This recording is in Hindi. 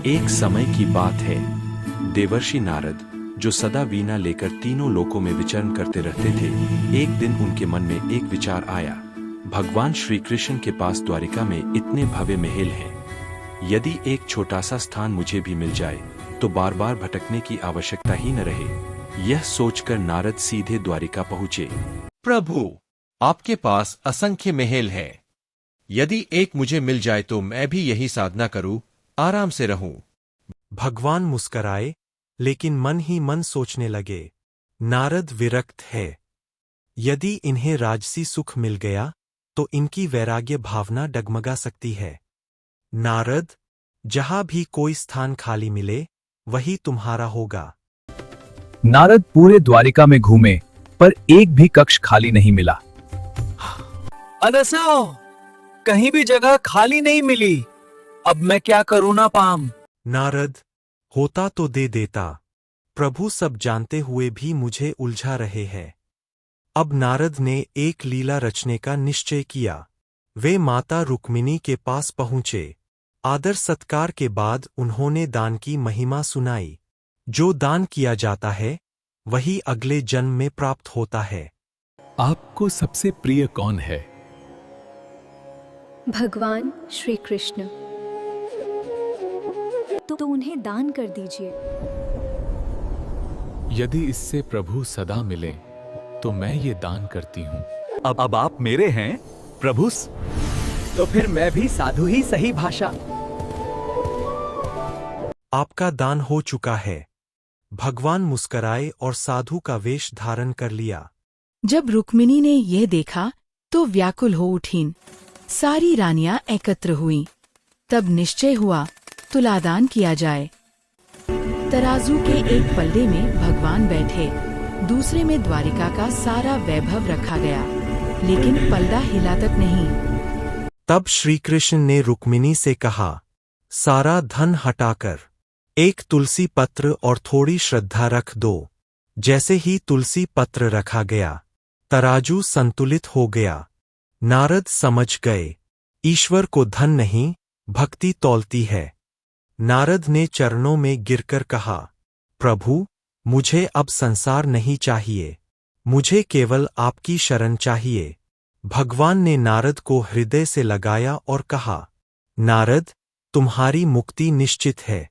एक समय की बात है। देवर्षि नारद, जो सदा वीणा लेकर तीनों लोकों में विचरण करते रहते थे, एक दिन उनके मन में एक विचार आया। भगवान श्री कृष्ण के पास द्वारिका में इतने भव्य महल हैं। यदि एक छोटा सा स्थान मुझे भी मिल जाए तो बार बार भटकने की आवश्यकता ही न रहे। यह सोचकर नारद सीधे द्वारिका पहुंचे। प्रभु, आपके पास असंख्य महल हैं। यदि एक मुझे मिल जाए तो मैं भी यही साधना करूं, आराम से रहूं। भगवान मुस्कराए, लेकिन मन ही मन सोचने लगे, नारद विरक्त है। यदि इन्हें राजसी सुख मिल गया तो इनकी वैराग्य भावना डगमगा सकती है। नारद, जहां भी कोई स्थान खाली मिले वही तुम्हारा होगा। नारद पूरे द्वारिका में घूमे, पर एक भी कक्ष खाली नहीं मिला। अदसाओ, कहीं भी जगह खाली नहीं मिली। अब मैं क्या करूं ना पाम। नारद, होता तो दे देता, प्रभु सब जानते हुए भी मुझे उलझा रहे हैं। अब नारद ने एक लीला रचने का निश्चय किया। वे माता रुक्मिणी के पास पहुंचे। आदर सत्कार के बाद उन्होंने दान की महिमा सुनाई। जो दान किया जाता है वही अगले जन्म में प्राप्त होता है। आपको सबसे प्रिय कौन है? भगवान श्री कृष्ण। तो उन्हें दान कर दीजिए। यदि इससे प्रभु सदा मिले तो मैं ये दान करती हूँ। अब आप मेरे हैं प्रभुस, तो फिर मैं भी साधु ही सही भाषा। आपका दान हो चुका है। भगवान मुस्कराए और साधु का वेश धारण कर लिया। जब रुक्मिणी ने यह देखा तो व्याकुल हो उठीं। सारी रानियां एकत्र हुईं। तब निश्चय हुआ तुलादान किया जाए। तराजू के एक पल्ले में भगवान बैठे, दूसरे में द्वारिका का सारा वैभव रखा गया, लेकिन पल्ला हिला तक नहीं। तब श्री कृष्ण ने रुक्मिणी से कहा, सारा धन हटाकर एक तुलसी पत्र और थोड़ी श्रद्धा रख दो। जैसे ही तुलसी पत्र रखा गया, तराजू संतुलित हो गया। नारद समझ गए, ईश्वर को धन नहीं, भक्ति तौलती है। नारद ने चरणों में गिरकर कहा, प्रभु, मुझे अब संसार नहीं चाहिए, मुझे केवल आपकी शरण चाहिए। भगवान ने नारद को हृदय से लगाया और कहा, नारद, तुम्हारी मुक्ति निश्चित है।